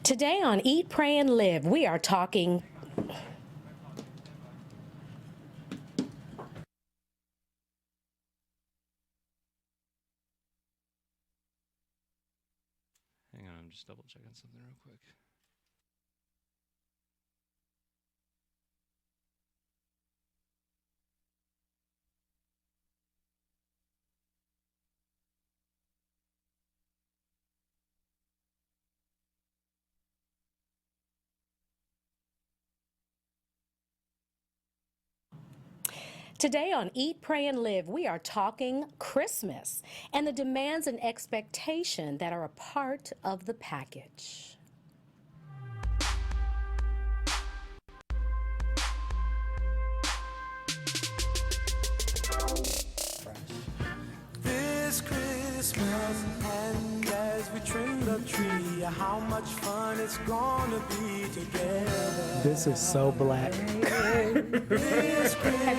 Today on Eat, Pray, and Live, we are talking... Hang on, I'm just double checking something real quick. Today on Eat, Pray, and Live, we are talking Christmas and the demands and expectation that are a part of the package. This Christmas, and as we trim the tree, how much fun it's gonna be together. This is so black. Have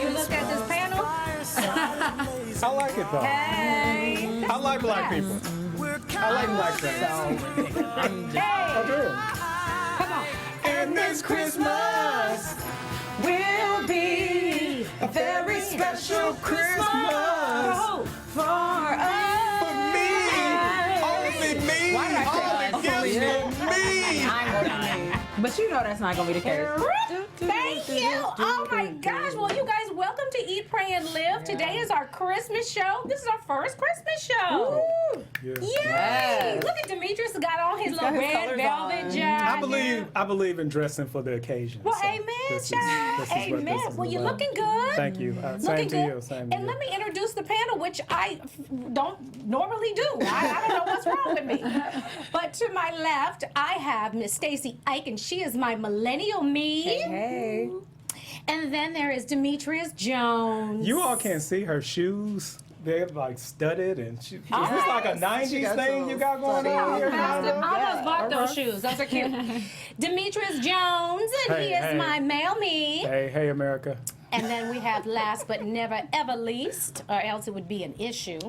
you looked at this panel? I like it though. Hey! I like black people. I like black things. I do. Come on. And this Christmas Will be a very special Christmas for us. for me. Only me. Only gifts for me. But you know that's not gonna be the case. Thank you. Oh my gosh. Well, you guys, welcome to Eat, Pray, and Live. Today is our Christmas show. This is our first Christmas show. Yeah. Yay! Yes. Look at Demetrius got on his little got his red colors velvet on. jacket. I believe in dressing for the occasion. Well, so amen, this is child. what Amen. this is Well, you're about. looking good. Thank you. Same Looking to good. you. Same to And you. let me introduce the panel, which I don't normally do. I don't know what's wrong with me. But to my left, I have Miss Stacy Ike, and she is my millennial me. Hey. And then there is Demetrius Jones. You all can't see her shoes. They're like studded and she, is this like a 90s got thing some you got going on here? I almost bought those alright. shoes. Those are cute. Demetrius Jones, and Hey, he is hey. my male me. Hey, America. And then we have last but never ever least, or else it would be an issue,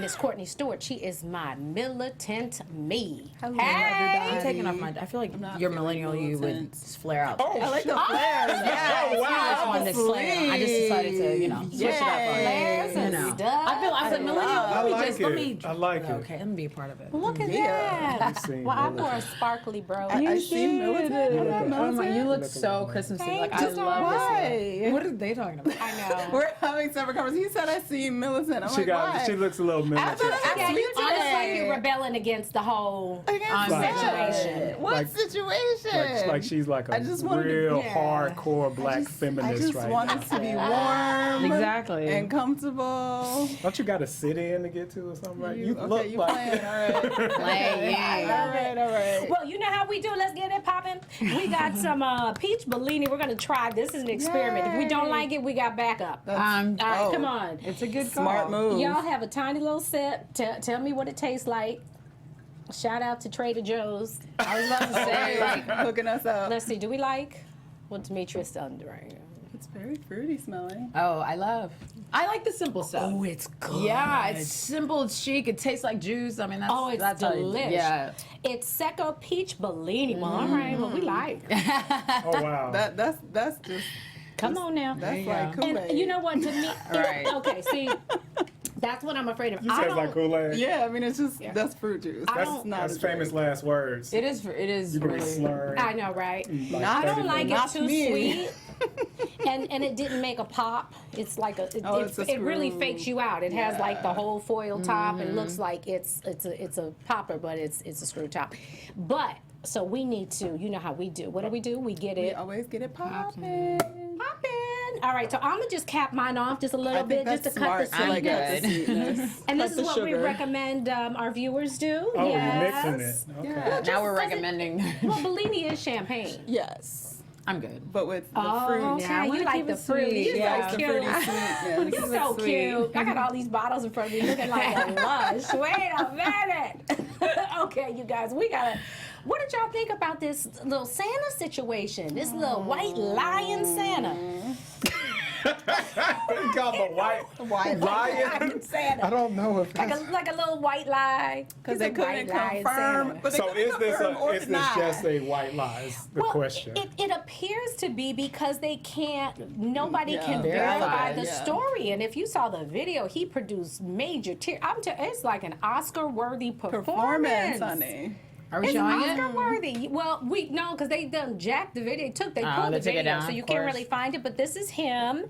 Miss Courtney Stewart. She is my militant me. I'm Hey! taking off my. I feel like your millennial you would flare out. Oh, I like the flares. Yeah, Oh, wow. I just wanted to flare. I just decided to, switch it up. Flares and stuff. I was like millennial. I Let me like just it. let me. I like it. Okay, let me be a part of it. Look at Let me that. see. Well, I'm more sparkly, bro. I see militant. Oh my, You look Look so at Christmassy. Thank Like I you. love Why? this. What are they talking about? I know. We're having separate conversations. He said I see militant. I'm She like, got. why? She looks a little militant. Yeah, you Me look like today. you're rebelling against the whole Against situation. what Like- situation? Like she's like a I just wanted to- real yeah. hardcore black I feminist just right want now. it to be warm Exactly. and comfortable. Don't you got to sit in to get to or something? Right? You okay, look you like. playing. All right. Playing. All right. Well, you know how we do. Let's get it popping. We got some peach Bellini. We're gonna try. This is an experiment. If we don't Yay. like it, we got backup. All right, oh. come on. It's a good call. Smart move. Y'all have a tiny little sip. Tell me what it tastes like. Shout out to Trader Joe's. I was about to say, like, hooking us up. Let's see. Do we like what Demetrius done right here? It's very fruity smelling. oh, I like the simple stuff. Oh, it's good. Yeah, it's simple, it's chic. It tastes like juice. I mean, that's Oh, it's that's how delicious. Yeah. It's Secco Peach Bellini. Well, all right. What we like. Oh wow. That's just Come on now. that's like Kool-Aid. And you know what? To me, Right. okay. See, that's what I'm afraid of. You I said it's don't- like Kool-Aid. Yeah, I mean it's just that's fruit juice. I That's don't- not That's a drink. famous last words. It is You can be really. slurring. I know, right? Not- I don't like it Not too me. sweet, and it didn't make a pop. It's like It's a it really screw. fakes you out. It has like the whole foil top and Mm-hmm. looks like it's a popper, but it's a screw top. But so we need to, you know how we do. What do? We get We it always get it popping. popping. All right, so I'm gonna just cap mine off just a little I bit, think just to that's cut smart. the I like sweetness. the sweetness. And this Cut is the what we sugar. recommend our viewers do. Oh, yes. you're mixing it. Okay. Yeah. Now we're does it- recommending. Well, Bellini is champagne. Yes, I'm good. but with the Oh, fruit. okay. Yeah, I wanna You like keep the it fruit. sweet. You Yeah. like The cute. fruity sweetness. You're so cute. I got all these bottles in front of me looking like a lush. Wait a minute. Okay, you guys, we gotta. What did y'all think about this little Santa situation? This little white lion Santa. you call him a white lion? Santa. I don't know if that's... Like a little white lie. Because He's they a white couldn't lie confirm. Santa. But they So couldn't is this just a white lie is the question? It appears to be because nobody can verify verify it, the story. And if you saw the video, he produced major tears. It's like an Oscar-worthy performance. honey. Are we It's showing it? Oscar-worthy. Well, no, because they done jacked the video. They pulled they the took it video, down, so you of can't course. really find it. But this is him.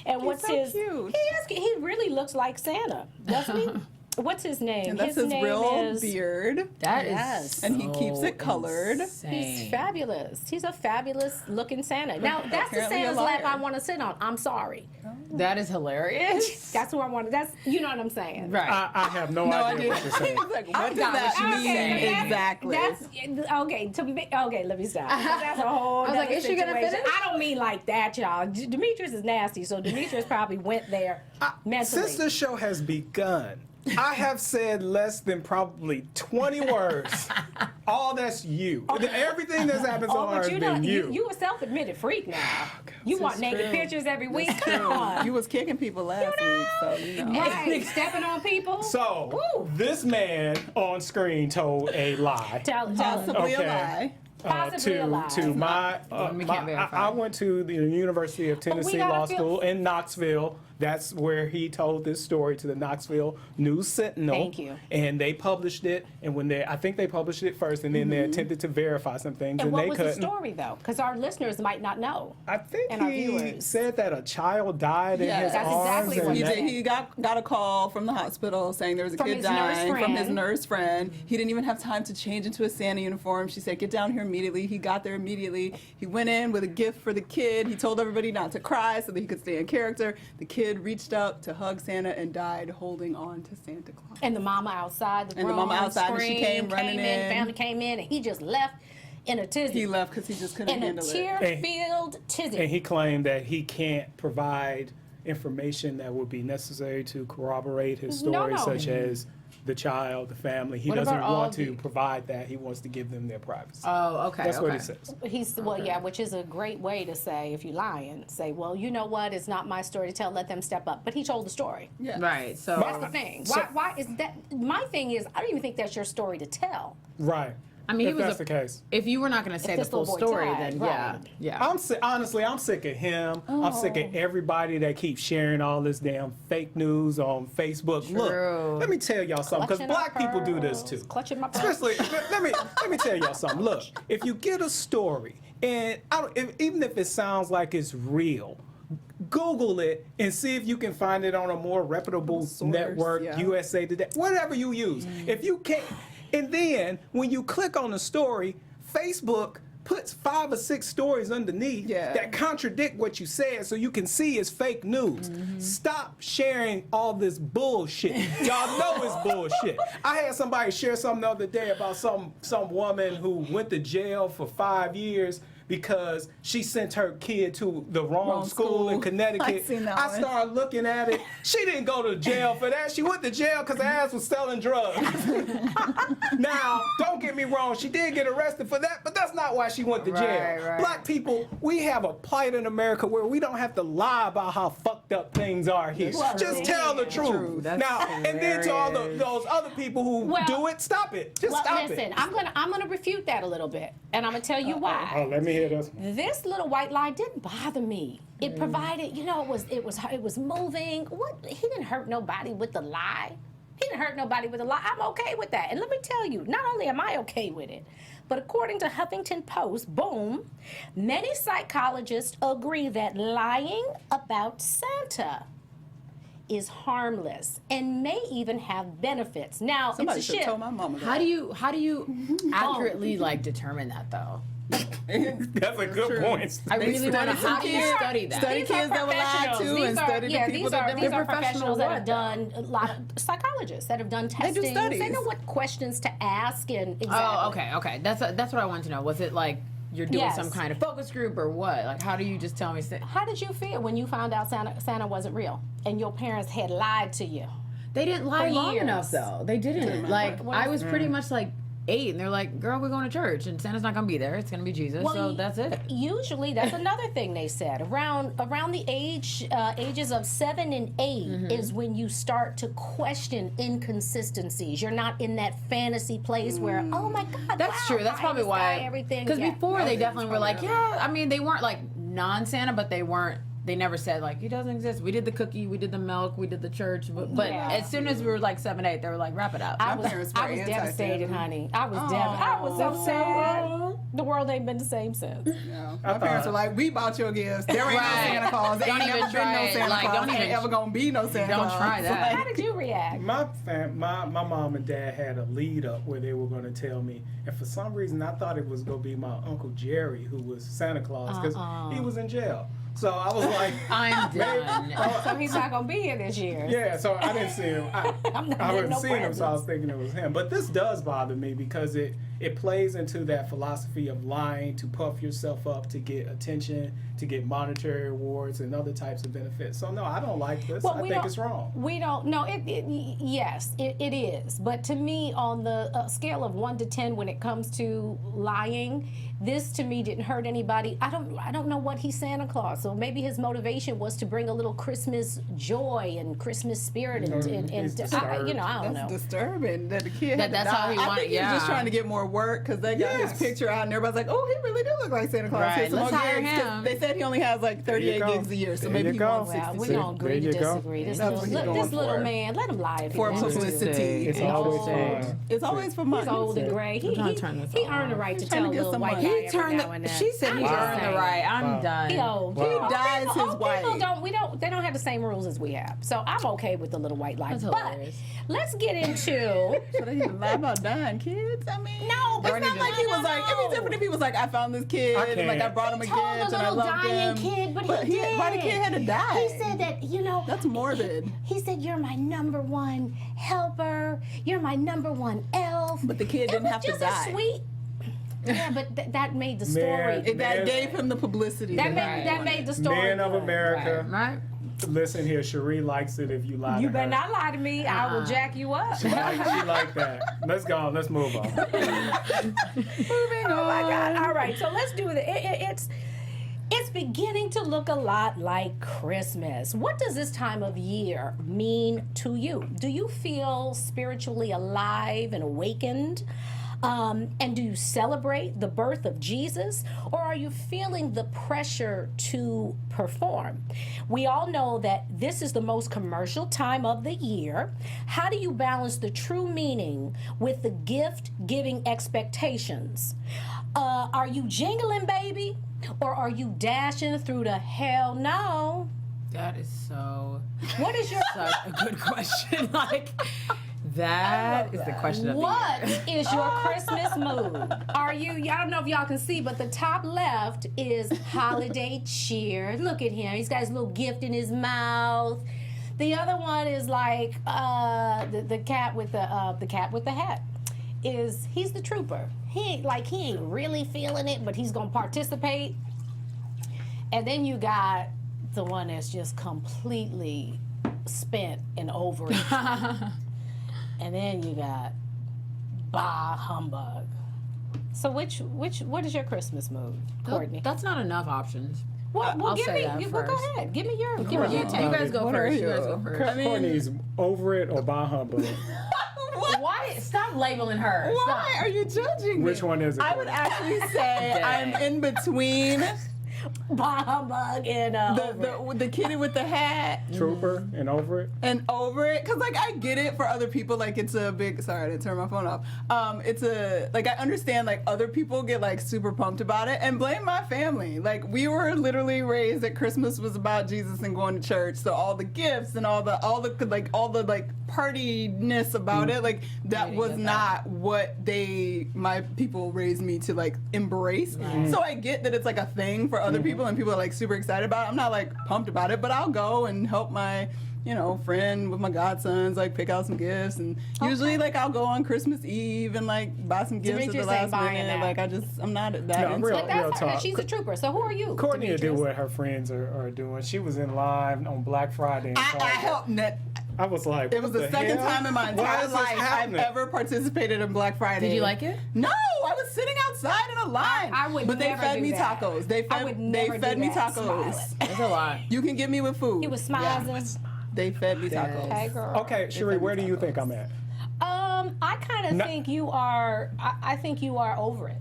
And what's so his? cute. He really looks like Santa, doesn't he? What's his name? And that's his name real is, beard. That is Yes. And he keeps it colored. insane. He's fabulous. He's a fabulous looking Santa. Now that's the Apparently a Santa's lap liar. I want to sit on. I'm sorry. That is hilarious. That's who I want to. That's you know what I'm saying. Right. I have no idea what you're saying. Like, what does got that what mean you're saying. exactly? That's okay. To me, okay. Let me stop. That's a whole. I was like, nother is she gonna situation. finish? I don't mean like that, y'all. Demetrius is nasty, so Demetrius probably went there mentally. Since the show has begun, I have said less than probably 20 words. All that's you. Everything that's happened so far has but you been know, you. you a self-admitted freak now. You want naked true. pictures every week. Come on. You was kicking people last week, so you know. Right, stepping on people. So, Woo. this man on screen told a lie. Tell Possibly Okay. a lie. Possibly a lie. To my, We can't verify. I went to the University of Tennessee gotta Law feel- School in Knoxville. That's where he told this story to the Knoxville News Sentinel. Thank you. And they published it, and I think they published it first, and then they attempted to verify some things, And and what they was the couldn't. story though? Because our listeners might not know. I think And our he viewers. said that a child died in Yeah, his that's arms. exactly what and He that- did. He got a call from the hospital saying there was a From kid his nurse dying from his friend. nurse friend. He didn't even have time to change into a Santa uniform. She said, "Get down here immediately." He got there immediately. He went in with a gift for the kid. He told everybody not to cry so that he could stay in character. The kid reached up to hug Santa and died holding on to Santa Claus. And the mama outside the And the room. mama outside, and she came running in. Family came in, and he just left in a tizzy. He left because he just couldn't in a handle it. tear-filled tizzy. And he claimed that he can't provide information that would be necessary to corroborate his story, No. such as the child, the family. He What doesn't about all want to the- provide that. He wants to give them their privacy. Oh, okay. That's what he okay. says. Which is a great way to say, if you're lying, say, well, you know what, it's not my story to tell, let them step up. But he told the story. Yeah. Right. So That's the thing. Why is that? My thing is, I don't even think that's your story to tell. Right. I mean, if he was that's the case. if you were not going to say the this full little boy story, died, then right. yeah. Honestly, I'm sick of him. I'm sick Oh. of everybody that keeps sharing all this damn fake news on Facebook. True. Look, let me tell y'all something, because Clutching black our people do this pearls, too. clutching my pearls. Especially, let me tell y'all something. Look, if you get a story, and even if it sounds like it's real, Google it and see if you can find it on a more reputable Source, network, yeah. USA Today, whatever you use. If you can't, and then when you click on the story, Facebook puts 5 or 6 stories underneath Yeah. that contradict what you said, so you can see it's fake news. Stop sharing all this bullshit. Y'all know it's bullshit. I had somebody share something the other day about some woman who went to jail for 5 years because she sent her kid to the wrong school in Connecticut. I seen that one. started looking at it. She didn't go to jail for that. She went to jail because her ass was selling drugs. Now, don't get me wrong, she did get arrested for that, but that's not why she went to jail. Right. Black people, we have a plight in America where we don't have to lie about how fucked up things are here. That's Just true. tell the True. truth. That's Now, and then to all hilarious. those other people who Well- do it, stop it. Just Well, stop listen, it. I'm gonna refute that a little bit, and I'm gonna tell you why. Oh, let me hear this one. This little white lie didn't bother me. It provided, it was moving. What? He didn't hurt nobody with the lie. He didn't hurt nobody with the lie. I'm okay with that. And let me tell you, not only am I okay with it, but according to Huffington Post, boom, many psychologists agree that lying about Santa is harmless and may even have benefits. Now, Somebody it's a should shit. tell my mama that. How do you accurately determine that though? That's a good True. point. I really want to. study How do you kids. study that? Study These are kids that were lied to professionals. and study the people that these they're are professionals that have what, done a lot of psychologists that have done testing. They studies. know what questions to ask and exactly. Oh, okay. That's what I wanted to know. Was it like you're doing Yes. some kind of focus group or what? Like, how do you just tell me? How did you feel when you found out Santa wasn't real and your parents had lied to you? They didn't lie For long years. enough though. They didn't. Like, What I is- was pretty much like 8, and they're like, "Girl, we're going to church, and Santa's not gonna be there. It's gonna be Jesus." Well, so that's it. Usually, that's another thing they said. Around the ages of 7 and 8 is when you start to question inconsistencies. You're not in that fantasy place where, oh my God, That's wow, true. That's pie probably in the sky, why. everything. Because yeah. before they definitely were like, yeah. I mean, they weren't like non-Santa, but they weren't. They never said like he doesn't exist. We did the cookie, we did the milk, we did the church. But Yeah. as soon as we were like 7, 8, they were like, wrap it up. I was parents were anti-Santa. devastated, honey. I was so sad. The world ain't been the same since. No. My parents were like, we bought your gifts. There ain't no Santa Claus. There Don't ain't even never been try no it. Santa Like, Claus. don't Ain't even- ever gonna be no Santa Don't Claus. try that. How did you react? My mom and dad had a lead up where they were going to tell me, and for some reason I thought it was going to be my Uncle Jerry who was Santa Claus because he was in jail. So I was like, I'm done. So he's not gonna be here this year. yeah. So I didn't see him. I not wasn't getting no seeing him, so I was presents. thinking it was him. But this does bother me because it plays into that philosophy of lying to puff yourself up to get attention, to get monetary rewards and other types of benefits. So no, I don't like this. Well, I think it's wrong. We don't. No, yes, it is. But to me, on the scale of 1 to 10, when it comes to lying, this to me didn't hurt anybody. I don't know what he's Santa Claus. So maybe his motivation was to bring a little Christmas joy and Christmas spirit, and he's disturbed. I don't know. That's disturbing that the kid had to That's die. how he I wanted- think he was just yeah. trying to get more work because they got his Yes. picture out and everybody's like, oh, he really do look like Santa Claus. Right, Here's some let's more hire gigs, 'cause him. They said he only has like 38 go. gigs a year, so There maybe you he go. wants Well, 66. we don't agree to There you go. disagree. This That's little, what he's look, going this little for. man, let him lie if he For wants to. publicity. It's always fun. It's always for money. He's old and gray. He trying to turn this he off. earned the right to He's trying tell a to get little some white money. lie He every turned. now and then. She said he I'm just earned the saying. right. I'm Wow. done. He old. Wow. He He dyes his old people white. they don't have the same rules as we have. So I'm okay with the little white lie. That's But hilarious. let's get into So they even lie about dying kids? I mean, No, but it's not like he was like, it'd be different if he was like, I found this kid, I and like I can't. brought him a He told gift, the and I little loved dying him. kid, but he did. Why the kid had to die? He said that, That's morbid. He said, "You're my number one helper. You're my number one elf." But the kid didn't have to It was just die. a sweet. Yeah, but that made the story. Man, That Man. gave him the publicity. That made the story. Man of good. America. Right? Listen here, Cherie likes it if you lie You to better her. not lie to me. I will jack you up. She like that. Let's go. Let's move on. Oh my God! All right, so let's do it. It's beginning to look a lot like Christmas. What does this time of year mean to you? Do you feel spiritually alive and awakened? And do you celebrate the birth of Jesus, or are you feeling the pressure to perform? We all know that this is the most commercial time of the year. How do you balance the true meaning with the gift-giving expectations? Are you jingling, baby, or are you dashing through the hell no? That is so What is your such a good question. Like that is the question of the What year. is your Christmas mood? Are you, I don't know if y'all can see, but the top left is holiday cheer. Look at him. He's got his little gift in his mouth. The other one is like the cat with the hat. He's the trooper. He ain't really feeling it, but he's gonna participate. And then you got the one that's just completely spent and over it. And then you got bah humbug. So what is your Christmas mood, Courtney? That's not enough options. Well, I'll give say me. that Well, go first. ahead. Give me your You take. guys go What first. are You guys you? go first. Courtney's over it or bah humbug. Why? Stop labeling her. Why are you judging me? Which one is it? I would actually say I'm in between Bah humbug and the kitty with the hat Trooper and over it. and over it, because like I get it for other people, like it's a big, sorry I didn't turn my phone off, it's a, like I understand like other people get like super pumped about it, and blame my family. Like we were literally raised that Christmas was about Jesus and going to church, so all the gifts and all the partyness about it, like that was not what my people raised me to like embrace. So I get that it's like a thing for other people and people are like super excited about it. I'm not like pumped about it, but I'll go and help my friend with my godsons, like pick out some gifts, and usually like I'll go on Christmas Eve and like buy some gifts at the Demetrius last ain't buying minute. that. Like I'm not that No, into real- it. That's her. talk. She's a trooper. So who are you? Courtney will do Demetrius? what her friends are doing. She was in line on Black Friday. And I helped net. I was like, It was the second time in my Why entire is this life I've happening? ever participated in Black Friday. Did you like it? No, I was sitting outside in a line. I would But they never fed do me that. tacos. They I fed, would they never fed do me that. tacos. Smiling. It's a lot. You can get me with food. He was smiling. They fed me tacos. Okay, girl. Okay, Sheree, where do you think I'm at? I kind of No- think you are. I think you are over it.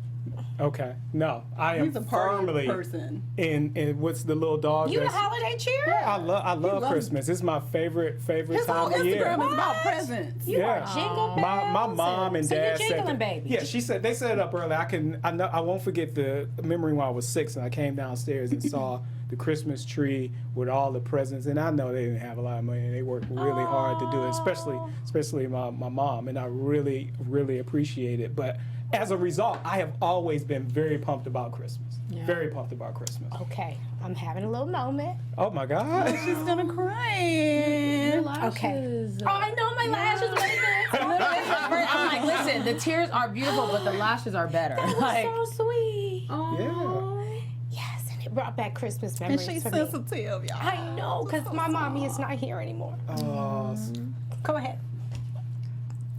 Okay, no, I am He's a party firmly person. in what's the little dog? You a that's- holiday cheer? I love loves- Christmas. It's my favorite His whole time of year. Instagram is about What? presents. You Yeah. are jingle My bells mom and so dad you're said jingling, that- baby. Yeah, she said they set it up early. I know I won't forget the memory when I was 6 and I came downstairs and saw the Christmas tree with all the presents, and I know they didn't have a lot of money and they worked really hard to do it, especially my mom, and I really appreciate it. But as a result, I have always been very pumped about Christmas. Very pumped about Christmas. Okay, I'm having a little moment. Oh my God. She's gonna cry. Okay. Oh, I know my lashes. Wait a minute. I'm like, listen, the tears are beautiful, but the lashes are better. Like, So sweet. Yeah. Yes, and it brought back Christmas And memories she's for me. sensitive, y'all. I know, because my mommy is not here anymore. Go ahead.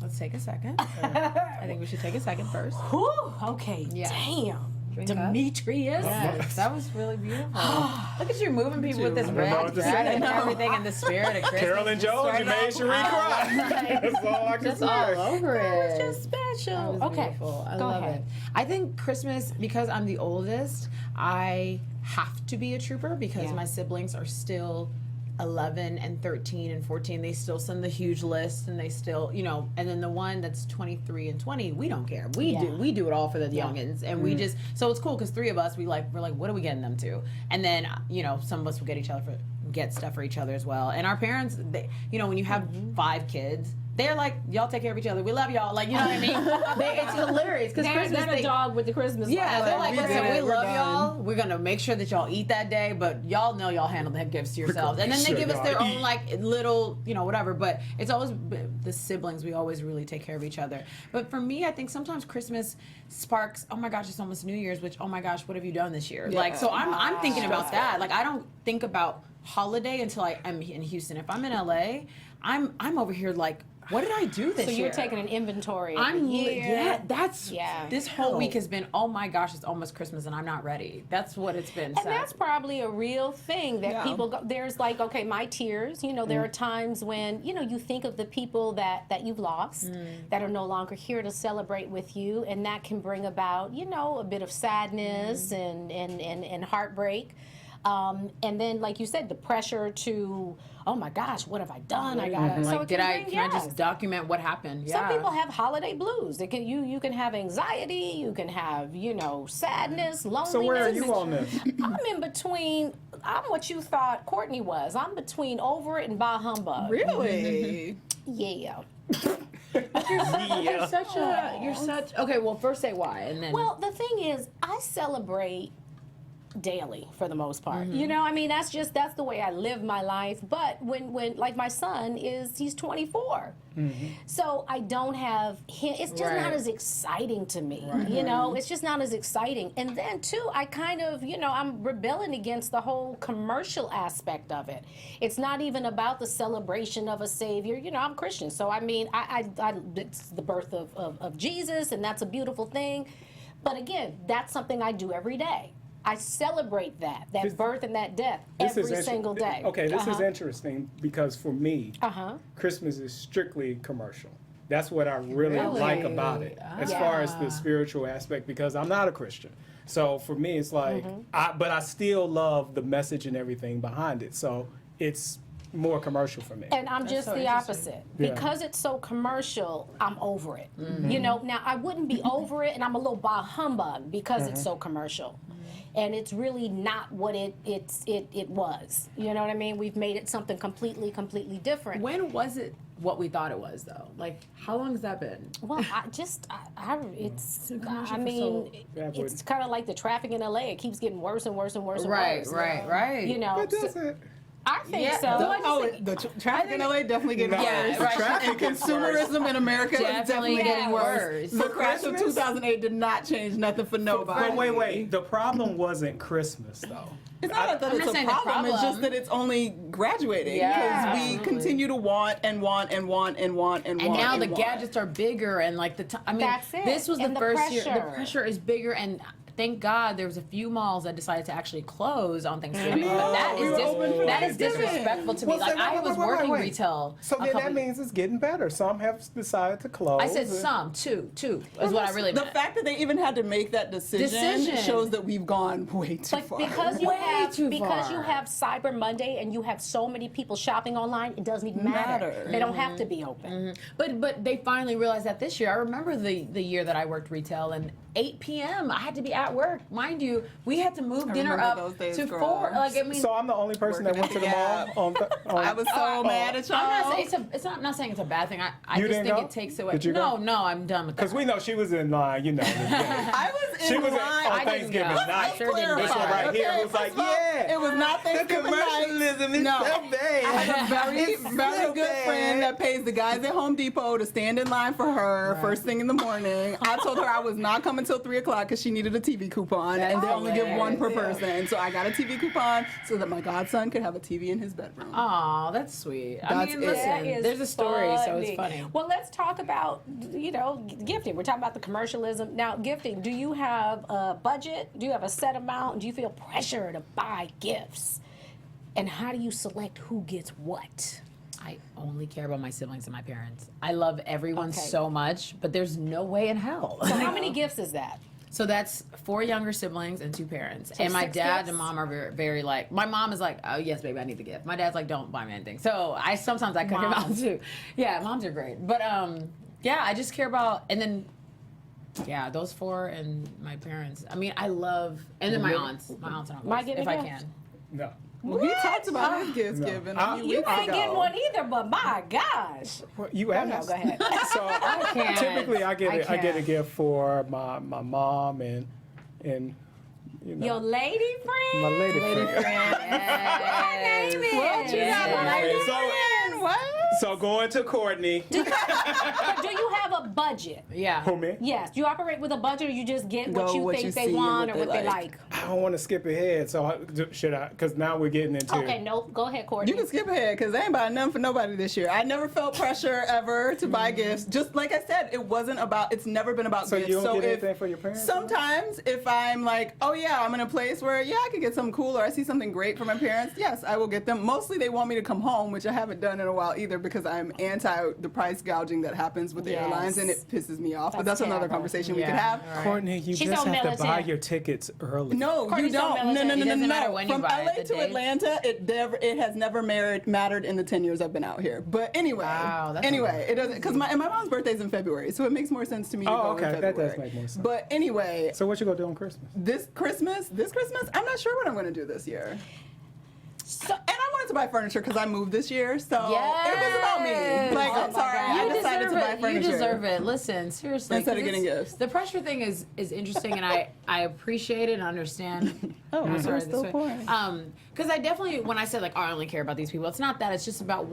let's take a second. I think we should take a second first. Whew, okay, Yeah. damn. Drink up. Demetrius. Yes, that was really beautiful. Look at you moving people with this I don't know red what to thread say. and everything in the spirit of Christmas. Carolyn Just Jones, you started made Sheree off- cry. That's all I can Just say. all over it. Just special. That was Okay, beautiful. I go love ahead. it. I think Christmas, because I'm the oldest, I have to be a trooper because Yeah. my siblings are still 11 and 13 and 14. They still send the huge list and they still, and then the one that's 23 and 20, we don't care. We do it all for the youngins. And we just, so it's cool because three of us, we're like, what are we getting them to? And then, some of us will get stuff for each other as well. And our parents, they, when you have 5 kids, they're like, y'all take care of each other. We love y'all. Like, you know what I mean? It's hilarious because Christmas. They're a dog with the Christmas. Yeah, lights. they're like, we listen, did we it. love We're y'all. We're gonna make sure that y'all eat that day, but y'all know y'all handle the gifts to yourselves. And then they Sure give us their y'all own eat. like little, whatever. But it's always the siblings. We always really take care of each other. But for me, I think sometimes Christmas sparks. Oh my gosh, it's almost New Year's. Which, oh my gosh, what have you done this year? Like, so I'm thinking about that. Like, I don't think about holiday until I'm in Houston. If I'm in LA, I'm over here like, what did I do this year? So you're taking an inventory of I'm the year. This whole week has been, oh my gosh, it's almost Christmas and I'm not ready. That's what it's been. And that's probably a real thing that Yeah. people go, there's like, okay, my tears, there are times when, you think of the people that you've lost, that are no longer here to celebrate with you, and that can bring about, a bit of sadness and heartbreak. And then, like you said, the pressure to, oh my gosh, what have I done? I gotta. So like, it can I bring, just document what happened? Some people have holiday blues. You can have anxiety. You can have sadness, loneliness. So where are you on this? I'm in between. I'm what you thought Courtney was. I'm between over it and bah humbug. Really? Yeah. You're such. Okay, well, first say why, and then. Well, the thing is, I celebrate daily for the most part. That's the way I live my life. But when like my son he's 24. So I don't have him. It's just not as exciting to me. It's just not as exciting. And then too, I kind of, I'm rebelling against the whole commercial aspect of it. It's not even about the celebration of a savior. I'm Christian. So I it's the birth of Jesus, and that's a beautiful thing. But again, that's something I do every day. I celebrate that birth and that death every single day. Okay, this is interesting because for me, Uh-huh. Christmas is strictly commercial. That's what I really like about it, as far as the spiritual aspect, because I'm not a Christian. So for me, it's like, but I still love the message and everything behind it. So it's more commercial for me. And I'm just so the interesting. opposite. Yeah. Because it's so commercial, I'm over it. Now I wouldn't be over it, and I'm a little bah humbug because it's so commercial. And it's really not what it was. You know what I mean? We've made it something completely different. when was it what we thought it was, though? Like, how long has that been? Well, Yeah, it's kind of like the traffic in LA. It keeps getting worse and worse and worse and Right, worse. right. But does it? I think Yeah, so. The traffic in LA definitely getting Yeah, worse. right. Traffic And is worse. consumerism in America is Definitely definitely getting worse. worse. The crash of Christmas? 2008 did not change nothing for nobody. But wait. The problem wasn't Christmas, though. It's not that I'm it's not a saying the problem. It's just problem. that it's only graduating because Yeah, we absolutely. continue to want and want and want and want and And want. now and the want. gadgets are bigger, and like I mean, That's it. this was the And the first year. The pressure. pressure is bigger, and thank God there was a few malls that decided to actually close on Thanksgiving. But that we is were open for that is Thanksgiving. disrespectful to me. Well, Like so wait, I wait, was wait, working wait. retail. So a then couple that means it's getting better. Some have decided to close. I said some, two is what I really The meant. fact that they even had to make that decision shows that we've gone way too But far. because you Way have too because you far. have Cyber Monday and you have so many people shopping online, it doesn't even matter. They don't have to be open. But they finally realized that this year. I remember the year that I worked retail, and 8 p.m. I had to be at work. Mind you, we had to move dinner remember up those days, to girl. 4. Like I mean, So I'm the only person that went to the mall on. I was so mad at y'all. I'm not saying I'm not saying it's a bad thing. I You just didn't think go? it takes away. Did you go? No, I'm done with that. Because we know she was in line, you know. I was in She was line. on I didn't Thanksgiving go. night. I sure didn't This go. one right here was like, first of all, yeah. It was not The Thanksgiving night. commercialism is No. so bad. I have a very, It's very so good bad. friend that pays the guys at Home Depot to stand in line for her first thing in the morning. I told her I was not coming till 3 o'clock because she needed a TV coupon, and they only give one per person. So I got a TV coupon so that my godson could have a TV in his bedroom. Aw, that's sweet. I That's mean, it. listen, That is there's a story, so it's funny. Well, let's talk about, gifting. We're talking about the commercialism. Now, gifting, do you have a budget? Do you have a set amount? Do you feel pressure to buy gifts? And how do you select who gets what? I only care about my siblings and my parents. I love everyone Okay. so much, but there's no way in hell. So how many gifts is that? So that's 4 younger siblings and 2 parents. And my 6 dad gifts? and mom are very, very like, my mom is like, oh yes, baby, I need the gift. My dad's like, don't buy me anything. So sometimes I cut him out Moms. too. Yeah, moms are great. But yeah, I just care about, and then, yeah, those 4 and my parents. I mean, I love, and then my aunts and uncles, Might get if a I gift? can. No. Well, he talked about his gifts No. given. You ain't getting one either, but my gosh. Well, you asked. go ahead. So can't. typically I get I a can't. gift for my mom and you know Your lady friend? my lady friend. Her name is. What you got, Yeah. lady So- friend? What? So going to Courtney. But do you have a budget? Yeah. Who, me? Yes. Do you operate with a budget, or you just get what Go you what think you they see and want or what what they they like. like? I don't want to skip ahead, so should I? Because now we're getting into. Okay, nope. Go ahead, Courtney. You can skip ahead because they ain't buying nothing for nobody this year. I never felt pressure ever to buy gifts. Just like I said, it wasn't about. It's never been about So gifts. you don't get if, anything for your parents? Sometimes, if I'm like, oh yeah, I'm in a place where I could get something cool, or I see something great for my parents. Yes, I will get them. Mostly, they want me to come home, which I haven't done in a while either, because I'm anti the price gouging that happens with the Yes. airlines, and it pisses me off. But That's that's another terrible. conversation we Yeah, could have. all right. Courtney, you She's just on have to buy military. your tickets early. No, Courtney's you so don't. No, no, no, It no, doesn't no. matter when you From buy it, LA the to date. Atlanta, it has never mattered in the 10 years I've been out here. But anyway, Wow, that's anyway, it doesn't because my mom's birthday's in February, so it makes more sense to me to Oh, go okay, in that February. does make more sense. But anyway, So what you gonna do on Christmas? this Christmas, I'm not sure what I'm going to do this year. So, and I wanted to buy furniture because I moved this year, so it was about me. Like, Oh I'm my sorry, God. I You decided to buy deserve it. furniture. You deserve it. Listen, seriously. Instead of 'cause getting it's- gifts. The pressure thing is interesting, and I appreciate it and understand. Oh, I'm we're sorry, still this way. pouring. Because I definitely, when I said like, oh, I only care about these people, it's not that. It's just about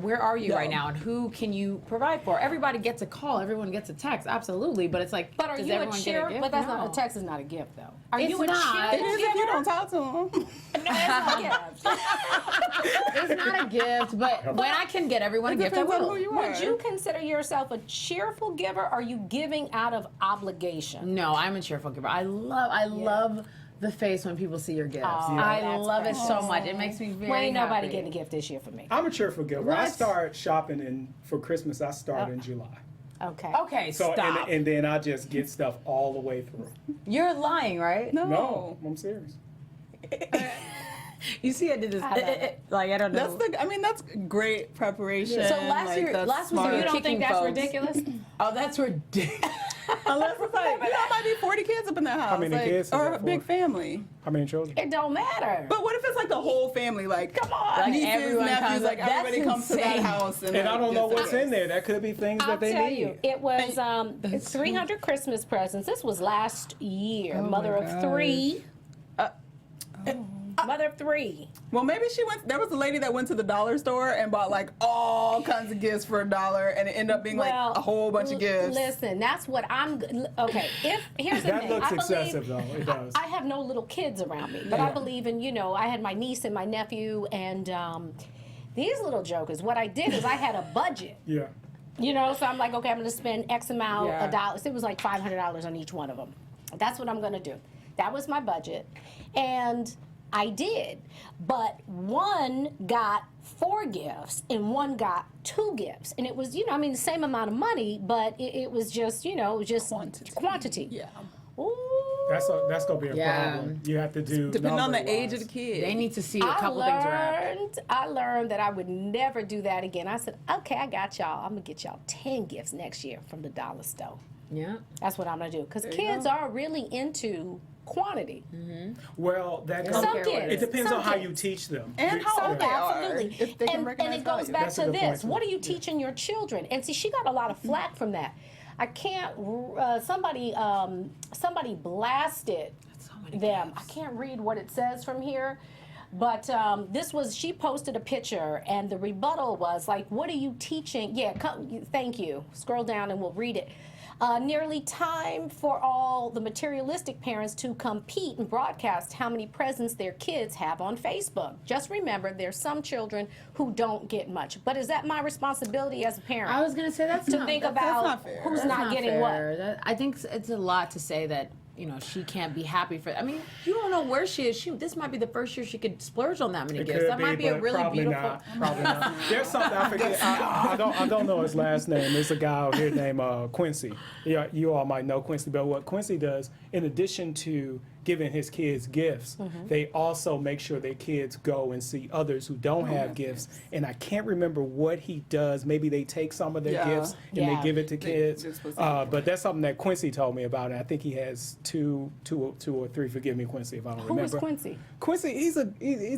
where are you No. right now, and who can you provide for? Everybody gets a call, everyone gets a text, absolutely. But it's like, But are does you a everyone get cheer? gift? But that's No. not a text. Is not a gift though. Are It's you a not. It cheerful is if you giver? don't talk to them. No, it's not a gift. It's not a gift, but when I can get everyone a gift, I depends on will. who you are. Would you consider yourself a cheerful giver? Or are you giving out of obligation? No, I'm a cheerful giver. I love the face when people see your gifts. Oh, I that's love it so precious. much. It makes me very Well, ain't nobody happy. getting a gift this year for me. I'm a cheerful giver. I What? start shopping for Christmas. I start in July. Okay. Okay, So stop. and then I just get stuff all the way through. You're lying, right? No, I'm serious. You see, I did this. I love it. Like I don't know. That's great preparation. So last like, year- that's last was smart. the You don't kicking think that's folks. ridiculous? Oh, that's ridiculous. Unless it's like, might be 40 kids up in that house. many like, kids is or that a big for? family. How many children? It don't matter. But what if it's like the whole family? Like, come on. Like Nieces, everyone nephews, comes like up. That's everybody comes to that insane. house. And I don't know what's in there. That could be things I'll that they tell need. you, it was 300 Christmas presents. This was last year. Mother of 3. Mother of 3. Well, maybe she went. There was a lady that went to the dollar store and bought like all kinds of gifts for $1, and it ended up being like a whole bunch of gifts. Listen, that's what I'm. Okay, here's the That thing. looks I excessive, though. It does. I have no little kids around me, but I believe in, I had my niece and my nephew, and these little jokers. What I did is I had a budget. Yeah. So I'm like, okay, I'm going to spend X amount of dollars. It was like $500 on each one of them. That's what I'm going to do. That was my budget. And I did. But one got 4 gifts and one got 2 gifts. And it was, the same amount of money, but it was just, quantity. Yeah. Ooh. That's going to be a problem. You have to do Depending on the age number-wise. of the kid. They need to see a couple things around. I learned that I would never do that again. I said, okay, I got y'all. I'm going to get y'all 10 gifts next year from the dollar store. Yeah. That's what I'm going to do. Because kids are really into quantity. Well, Some kids. it depends Some on how kids. you teach them. And how old they are. Absolutely. If they can and recognize it goes value. back That's a to good point, this. too. What are you teaching your children? And see, she got a lot of flack from that. I can't, somebody blasted them. I can't read what it says from here. But she posted a picture, and the rebuttal was like, what are you teaching? Yeah, thank you. Scroll down and we'll read it. Nearly time for all the materialistic parents to compete and broadcast how many presents their kids have on Facebook. Just remember, there's some children who don't get much. But is that my responsibility as a parent? I was going to say that's to think about not fair. who's That's not getting fair. what. I think it's a lot to say that she can't be happy for. I mean, you don't know where she is. This might be the first year she could splurge on that many gifts. That might be a but really probably beautiful. Not, probably not. There's something I forget. I don't know his last name. There's a guy out here named Quincy. Yeah, you all might know Quincy. But what Quincy does, in addition to giving his kids gifts, they also make sure their kids go and see others who don't have gifts. And I can't remember what he does. Maybe they take some of their gifts and they give it to kids. But that's something that Quincy told me about, and I think he has two or three. Forgive me, Quincy, if I don't remember. Who is Quincy? Quincy, he's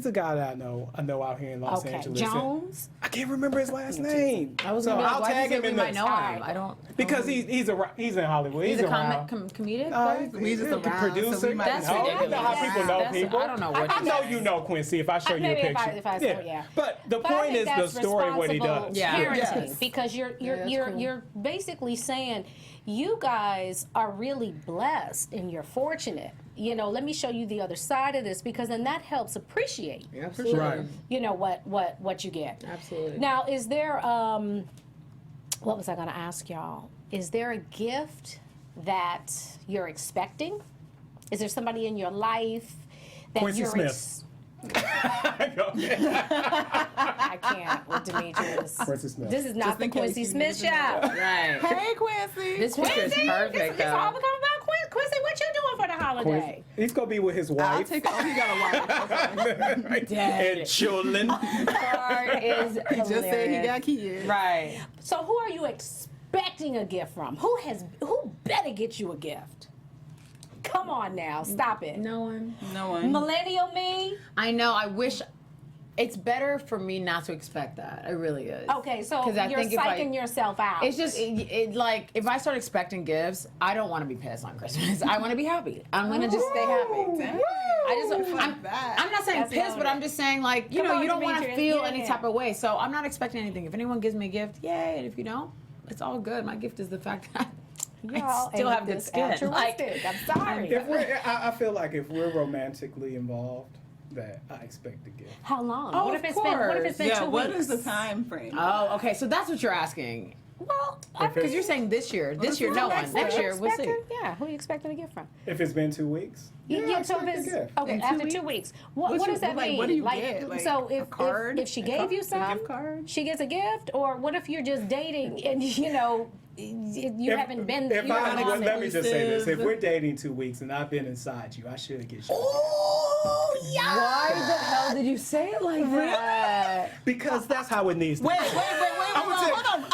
a guy that I know out here in Los Angeles. Jones? I can't remember his last name. I was going to be like, I'll why tag do you him think in we might the know him? I don't. because he's in Hollywood. He's a around. comedic. We just a around, so producer. we might That's no, ridiculous. you know how people know That's- people. I don't know what I you know said. you know Quincy if I show you a Maybe picture. if I saw, yeah. But the But I point think is the that's story of what he responsible does. Yeah. parenting, Yes. because you're basically saying you guys are really blessed and you're fortunate. Let me show you the other side of this, because then that helps appreciate Absolutely. Right. what you get. Absolutely. Now, is there what was I going to ask y'all? Is there a gift that you're expecting? Is there somebody in your life that Quincy you're Smith. I can't with Demetrius. Quincy Smith. This is not Just the in case Quincy you Smith need to know. show. Right. Hey, Quincy. This picture is perfect, It's all though. become about Quincy. Quincy, what you doing for the holiday? He's gonna be with his I'll wife take. Oh, he got a wife. and children. Part is He just said he hilarious. got kids. Right. So who are you expecting a gift from? Who better get you a gift? Come on now, stop it. No one. No one. Millennial me? I know. I wish. It's better for me not to expect that. It really is. Okay, so 'Cause I you're think if I- psyching yourself out. It's just like if I start expecting gifts, I don't want to be pissed on Christmas. I want to be happy. I'm gonna just stay happy. I'm not saying That's pissed, but I'm just saying like Come on, you don't want to Demetrius. feel Yeah, any yeah. type of way. So I'm not expecting anything. If anyone gives me a gift, yay! And if you don't, it's all good. My gift is the fact that I Y'all still ain't have good this skin. Like, altruistic. I'm sorry. I feel like if we're romantically involved, that I expect to get. How long? Oh, what of if it's been Yeah. 2 What weeks? is the time frame? oh, okay. So that's what you're asking. Well, Because you're saying this year. This year, no one. Next year, we'll see. Yeah, who are you expecting to get from? If it's been 2 weeks. Yeah, I so if expect it's a gift. okay In 2 after weeks? 2 weeks. What What's does that like, mean? what do you get? Like, so a card? if she A gave card? you A some, gift card? she gets a gift, or what if you're just dating and you haven't been? If you're I, not well, on let it. me just say this: if exclusive. we're dating 2 weeks and I've been inside you, I should get you. Oh yeah. Why the hell did you say it like that? Because that's how it needs to Wait, be. hold on.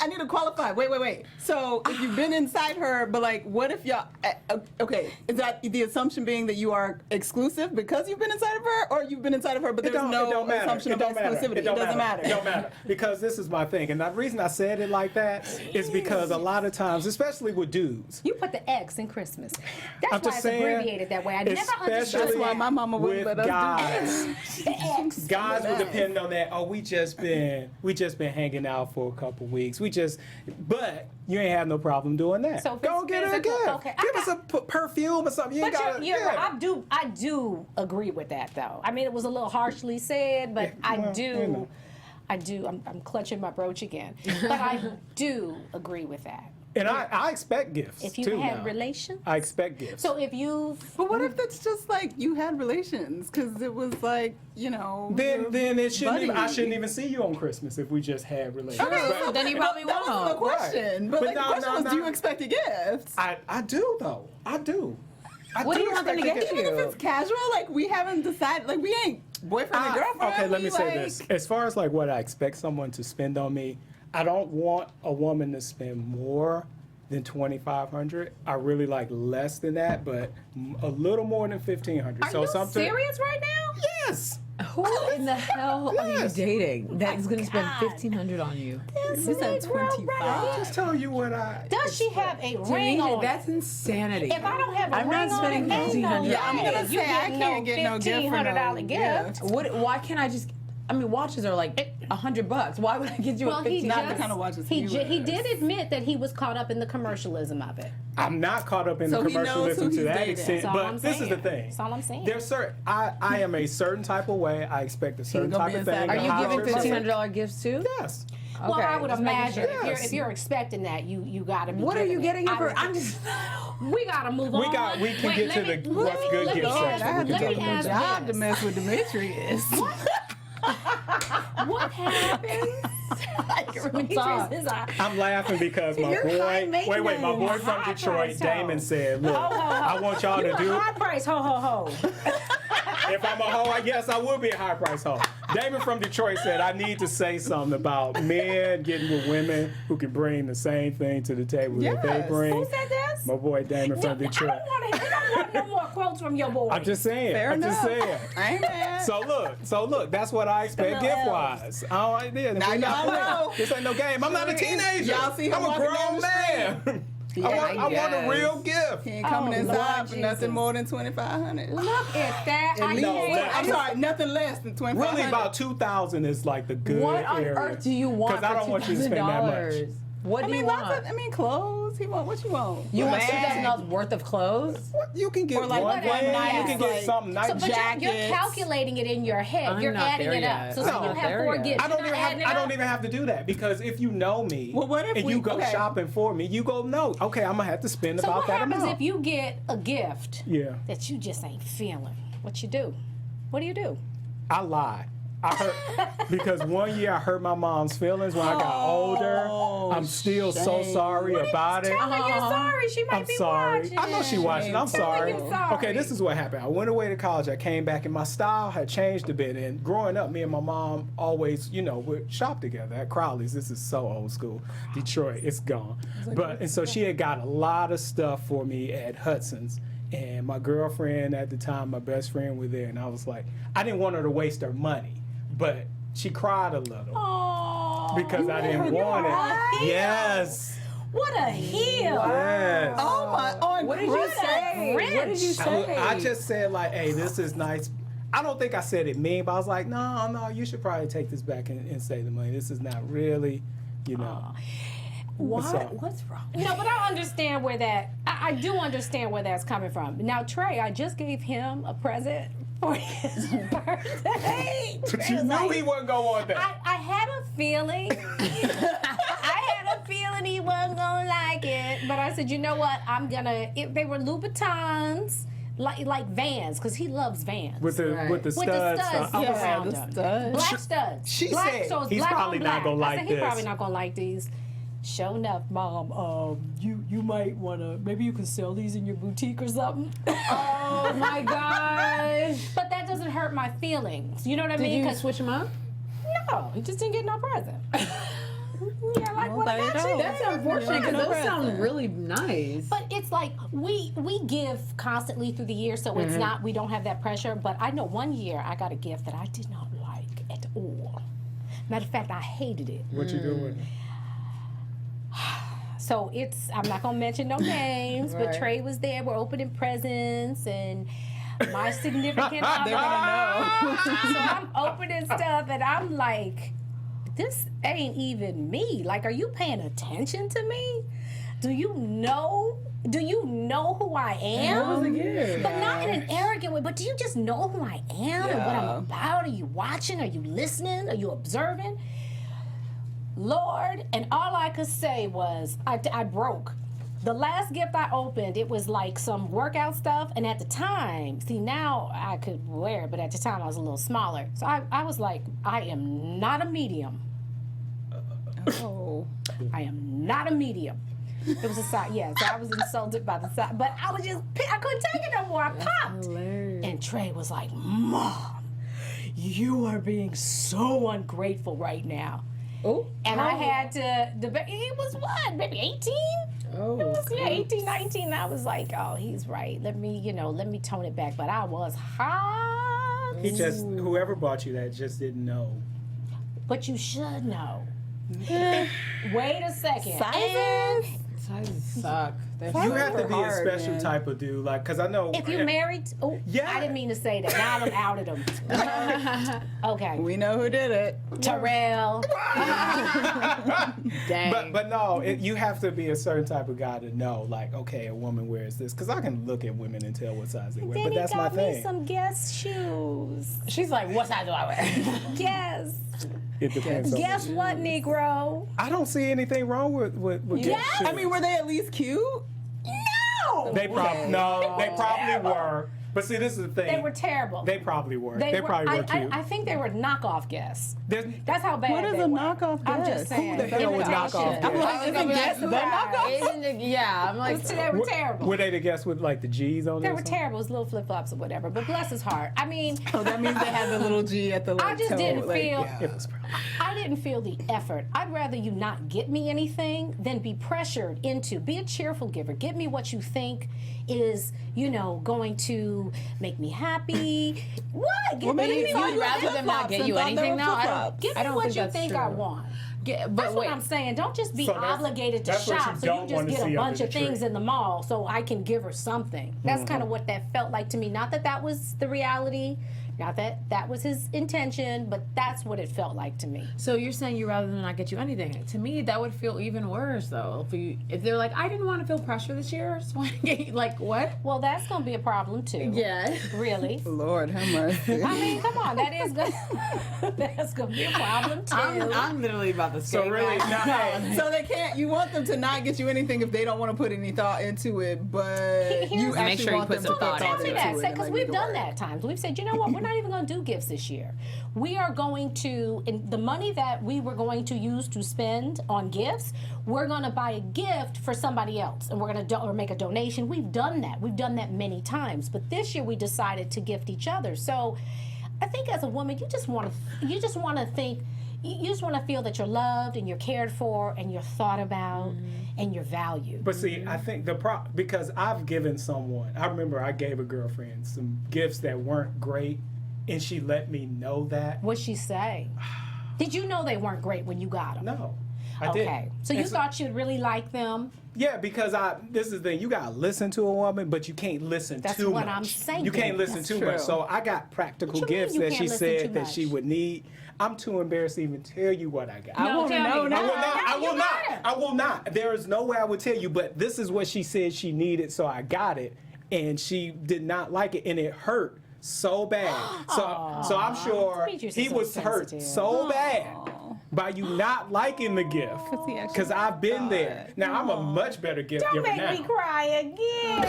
I need to qualify. Wait. So if you've been inside her, but like, what if y'all? Okay, is that the assumption being that you are exclusive because you've been inside of her, or you've been inside of her, but there's no assumption of exclusivity? It doesn't matter. It don't matter because this is my thing, and the reason I said it like that is because a lot of times, especially with dudes, You put the X in Christmas. That's I'm why just it's saying, abbreviated that way. I never understood especially That's why my mama wouldn't with let us guys. do the X. Guys will depend on that. Oh, we just been hanging out for a couple weeks. But you ain't have no problem doing that. So if go it's get her a physical, gift. okay, Give us a perfume or something. You ain't But gotta. you're yeah. right. I do agree with that, though. I mean, it was a little harshly said, but I'm clutching my brooch again. But I do agree with that. And I expect gifts If you too. had now. relations. I expect gifts. So if you've. But what if it's just like you had relations? Because it was like, you know. then it shouldn't. buddy. I shouldn't even see you on Christmas if we just had relations. Okay, But so then you probably that wasn't the won't. question. Right. But But like, no, the question was, no. do you expect a gift? I do though. I do. What do you want them to expect get a you? gift. If it's casual, like we haven't decided, like we ain't boyfriend and girlfriend. Okay, let me we, say like, this. As far as like what I expect someone to spend on me, I don't want a woman to spend more than $2,500. I really like less than that, but a little more than $1,500. Are you serious right now? Yes. Who in the hell are you Yes. dating that's going to spend God. $1,500 on you? This is at 25. I'm just telling you what I. Does she have a ring on? That's insanity. If I don't have a I'm ring not spending on, ain't no $1,500. Yeah, I'm gonna way. say You I can't get no gift for no $1,500 gift. gift. Why can't I just? I mean, watches are like $100. Why would I get you Well, a he $1,500? Not the kind of watches he he wears. did admit that he was caught up in the commercialism of it. I'm not caught up in So the he knows commercialism who to he's that dating. extent. That's all I'm But this is the saying. thing. That's all I'm saying. There's certain. I am a certain type of way. I expect a certain gonna type be of thing. inside. Are Are you how giving it's paid. $1,500 gifts too? Yes. Well, I would just making imagine sure. Yes. if you're expecting that, you got to be. What are you giving getting it. her? I I'm would- just. We got to move We on. can get let to me- the what's let me- good let gift me section. ask- I had to let take me a ask job to this. mess with Demetrius. What happens? talk. I'm laughing because my You're boy. high My boy maintenance. from High Detroit, price, Damon, ho. said, "Look, I want y'all You to a do. high price, ho ho ho. If I'm a hoe, I guess I would be a high price hoe." Damon from Detroit said, "I need to say something about men getting with women who can bring the same thing to the table that they Yes. bring." Who said this? My boy Damon from I Detroit. don't want no more quotes from your boy. I'm just saying. Fair I'm just enough. saying. I ain't mad. So look, that's what I expect Little gift wise. All right, then. Now y'all know. This ain't no game. I'm not a teenager. Y'all see him I'm a walking down grown the man. I want a guess. real gift. He ain't coming Oh, inside Lord for nothing Jesus. more than 2,500. Look at that. At least, No, but I'm sorry, nothing less than 2,500. Really, about 2,000 is like the good What on area. earth do you want? Because I don't want you to spend that much. What I do mean, you want? clothes. He want what you want. You want Bag. $2,000 worth of clothes? What? You can get Or like one what thing. nice, You can get like- something nice. So, but you're jackets. calculating it in your head. I'm You're not adding there it up. yet. So I'm say not you have there 4 yet. gifts. I don't You're even not have. adding it I don't up? even have to do that because if you know me, Well, what if and we- you go okay. shopping for me, you go no. Okay, I'm gonna have to spend So about what that happens amount. if you get a gift Yeah, that you just ain't feeling? What you do? What do you do? I lie. I hurt because one year I hurt my mom's feelings when I got older. I'm still so sorry about it. Tell her you're sorry. She might I'm be sorry. watching. I know she watching. I'm sorry. you're sorry. Okay, this is what happened. I went away to college. I came back and my style had changed a bit. And growing up, me and my mom always, would shop together at Crowley's. This is so old school. Detroit, it's gone. And so she had got a lot of stuff for me at Hudson's. And my girlfriend at the time, my best friend, was there. And I was like, I didn't want her to waste her money. But she cried a little Aw, because I didn't want cry? it. Yes. What a heel. Yes. Oh my! On What did you Christmas. say? What did you say? I just said like, hey, this is nice. I don't think I said it mean, but I was like, no, you should probably take this back and save the money. This is not really, What's up? What's wrong? No, but I understand where that. I do understand where that's coming from. Now, Trey, I just gave him a present for his birthday. But Trey you was knew like, he wasn't gonna want that. I had a feeling. I had a feeling he wasn't gonna like it, but I said, you know what? They were Louboutins, like Vans, because he loves Vans. with the Right. with the With studs. the studs I was Yeah, around the him. studs. Black studs. she black, said so it's he's black probably on not black. gonna like I said, he's this. probably not gonna like these. Sure enough, Mom, you might wanna, maybe you can sell these in your boutique or something. Oh my gosh. But that doesn't hurt my feelings. You know what I Did mean? you 'Cause- switch them up? no, he just didn't get no present. Yeah, like what I there you got go. you. That's unfortunate because No those present. sound really nice. But it's like we give constantly through the year, so it's not, we don't have that pressure. But I know one year I got a gift that I did not like at all. Matter of fact, I hated it. What you doing? So I'm not gonna mention no names, but Right. Trey was there. We're opening presents and my significant other. They're gonna So I'm opening stuff and I'm like, this ain't even me. Like, are you paying attention to me? Do you know who I am? What was the gift? But not in an arrogant way, but do you just know who I am and what I'm about? Are you watching? Are you listening? Are you observing? Lord, and all I could say was, I broke. The last gift I opened, it was like some workout stuff, and at the time, see now I could wear it, but at the time I was a little smaller. So I was like, I am not a medium. Oh. I am not a medium. It was a size, yeah, so I was insulted by the size, but I couldn't take it no more. I popped. Hilarious. And Trey was like, Mom, you are being so ungrateful right now. Oh, And I had to debate. It was what, maybe 18? Oh, It was, 18, 19. I was like, oh, he's right. Let me tone it back. But I was hot. Whoever bought you that just didn't know. But you should know. Wait a second. Sizes? sizes suck. They're You Sizes have to are be a hard, special man. type of dude, like, cause I know. If you married, Yeah. I didn't mean to say that. Now I'm outed him. Okay. We know who did it. Terrell. dang. But no, you have to be a certain type of guy to know, like, okay, a woman wears this, because I can look at women and tell what size they wear. Then But he that's my got me thing. some Guess shoes. She's like, what size do I wear? Guess. It depends. Guess what, Negro? I don't see anything wrong with Yeah. Guess shoes. I mean, were they at least cute? No. They probably were. But see, this is the thing. They were terrible. They probably were. They probably were cute. I think they were knockoff Guess. There's- That's how bad What is they a were. knockoff I'm Guess? just saying. Who the hell would knock off Imitation. I'm like, isn't Guess the knockoff? Yeah, I'm like, They were terrible. Were they the Guess with like the G's on They there? were terrible. It was little flip flops or whatever. But bless his heart. I mean, Oh, that means they had the little G at the I like, just toe. didn't like, feel. yeah. It was probably. I didn't feel the effort. I'd rather you not get me anything than be pressured into. Be a cheerful giver. Give me what you think is, going to make me happy. What? Give Well, maybe me you saw you'd rather them not get you and thought they anything were now? flip-flops. Give I me don't what think you that's think true. I want. but That's wait. what I'm saying. Don't just be So that's- obligated to that's what shop you so don't you just wanna get see a under bunch the of things tree. in the mall so I can give her something. That's kind of what that felt like to me. Not that that was the reality, not that that was his intention, but that's what it felt like to me. So you're saying you rather than not get you anything? To me, that would feel even worse though. If they're like, I didn't want to feel pressure this year, so I didn't get you. Like what? Well, that's going to be a problem too. Yeah. Really. Lord have mercy. I mean, come on, that is good. That's gonna be a problem too. I'm literally about to So say really, right now, now. hey, So they can't. You want them to not get you anything if they don't want to put any thought into it, but Here's- you Make actually sure you want put them some to thought put Tell thought me into that, it. because we've done that at times. We've said, you know what, we're not even going to do gifts this year. We are going to, and the money that we were going to use to spend on gifts, we're going to buy a gift for somebody else, and we're going to or make a donation. We've done that. We've done that many times. But this year we decided to gift each other. So I think as a woman, you just want to think. You just want to feel that you're loved and you're cared for and you're thought about and you're valued. But see, I think because I've given someone, I remember I gave a girlfriend some gifts that weren't great, and she let me know that. What'd she say? Did you know they weren't great when you got them? No, I Okay. didn't. So you And thought you'd really like them? Yeah, because this is the thing. You gotta listen to a woman, but you can't listen That's too what much. I'm saying. You can't listen That's too true. much. So I got practical What you mean gifts you that can't she listen too said that much? she would need. I'm too embarrassed to even tell you what I got. I want to tell know me. now. I will not. I you will not. gotta. I will not. There is no way I would tell you, but this is what she said she needed, so I got it, and she did not like it, and it hurt so bad. So I'm sure Demetrius he is so was hurt sensitive. so bad by you not liking the gift. he actually Because I've been there. Now I'm a much better gift Don't giver make now. me cry again.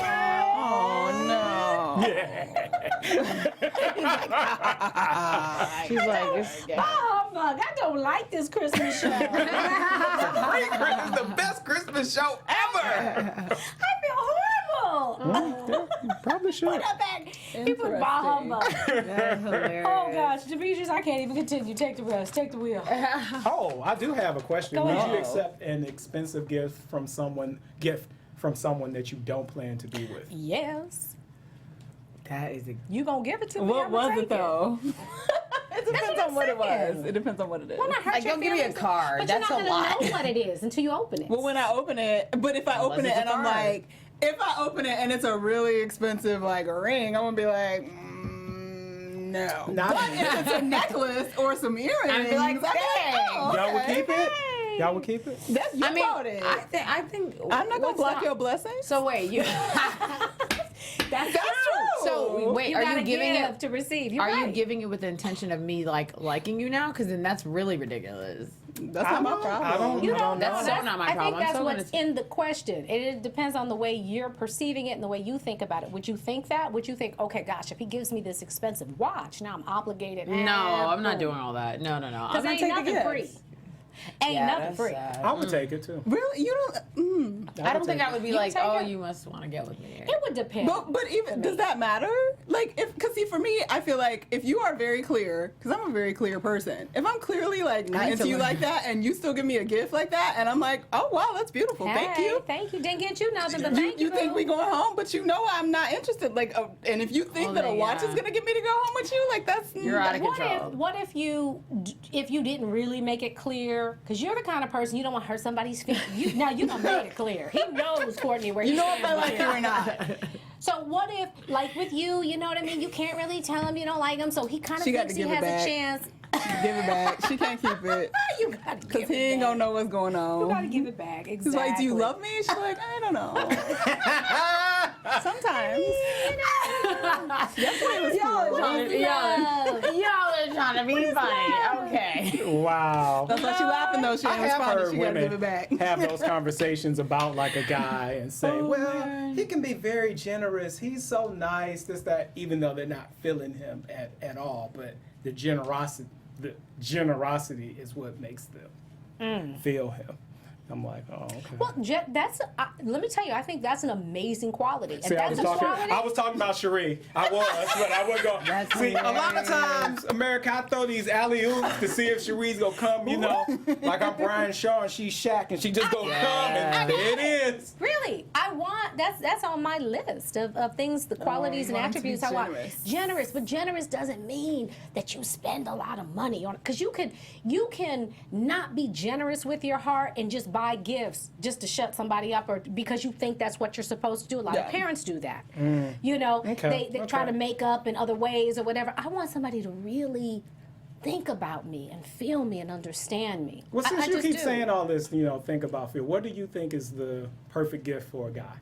Oh no. She's like, Oh, fuck. I don't like this Christmas show. I It's the best Christmas show ever. feel horrible. You probably should. Put that back. He put bah humbug. That's hilarious. Oh gosh, Demetrius, I can't even continue. Take the rest. Take the wheel. Oh, I do have a question. Go Would ahead. you accept an expensive gift from someone that you don't plan to be with? Yes. That is a You gonna give it to me? What I'ma was take it though? It depends what on I'm what it saying. was. It depends on what it is. Well, not hurt Like, your don't give me a feelings, card. But That's you're a not lot. gonna know what it is until you open it. Well, when I open it, but if I Unless open it it's a and I'm card. like, if I open it and it's a really expensive like ring, I'm gonna be like, no. Not- But if it's a necklace or some earrings, I'd be like, I'd dang. oh, Y'all would okay. keep it? Y'all would keep it? That's you I mean, bought it. I think I'm not gonna what's block not- your blessings. So wait, you That's That's true. So wait, You are gotta you giving give it? to receive? You're Are you right. giving it with the intention of me like liking you now? Because then that's really ridiculous. That's not my problem. I don't You know. don't know. That's so not my I problem. think that's I'm so what's gonna- in the question. It depends on the way you're perceiving it and the way you think about it. Would you think that? Would you think, okay, gosh, if he gives me this expensive watch, now I'm obligated? No, I'm not doing all that. No. I'm Because gonna ain't take the nothing gifts. free. Ain't Yeah, nothing that's free. sad. I would take it too. Really, you don't. I don't think I would be You like, take oh, it? you must want to get with me. It would depend. But even does that matter? Like, because see, for me, I feel like if you are very clear, because I'm a very clear person. If I'm clearly like not I need into to you learn. like that, and you still give me a gift like that, and I'm like, oh wow, that's beautiful, thank Hey, you. Thank you. Didn't get you nothing, but thank you. You think boo. we going home, but you know I'm not interested. Like, and if you think Oh, that a then, watch yeah. is gonna get me to go home with you, like that's You're out of What control. if you didn't really make it clear? Because you're the kind of person you don't want to hurt somebody's feelings. Now you done made it clear. He knows, Courtney, where You he know if stands I with like you or not. So what if, like with you, you know what I mean? You can't really tell him you don't like him, so he kind of She got thinks to he give it has back. a chance. Give it back. She can't keep it You gotta give because it he ain't back. gonna know what's going You gotta on. give it back. Exactly. He's like, do you love me? She's like, I don't know. Sometimes. Yesterday was cool. Y'all are trying to be funny. Okay. Wow. That's why she laughing though. She I ain't have responding. heard She gotta women give it back. have those conversations about like a guy and say, Oh, well, man. he can be very generous. He's so nice, this, that, even though they're not feeling him at all. But the generosity is what makes them feel him. I'm like, oh, okay. Well, let me tell you, I think that's an amazing quality. And See, that's a quality. I was talking about Sheree. I was, but I wasn't going. That's See, a lot of hilarious. times, America, I throw these alley-oops to see if Sheree's gonna come, you know. Like I'm Brian Shaw and she's Shaq and she just gonna come and there it is. Really, I want that's on my list of things, the qualities you and want him to be attributes I want. generous. Generous, but generous doesn't mean that you spend a lot of money on it. Because you can not be generous with your heart and just buy gifts just to shut somebody up, or because you think that's what you're supposed to do. A lot of Yeah. parents do that. You know, Okay, they try okay. to make up in other ways or whatever. I want somebody to really think about me and feel me and understand me. Well, I since you just keep do. saying all this, you know, think about feel. What do you think is the perfect gift for a guy?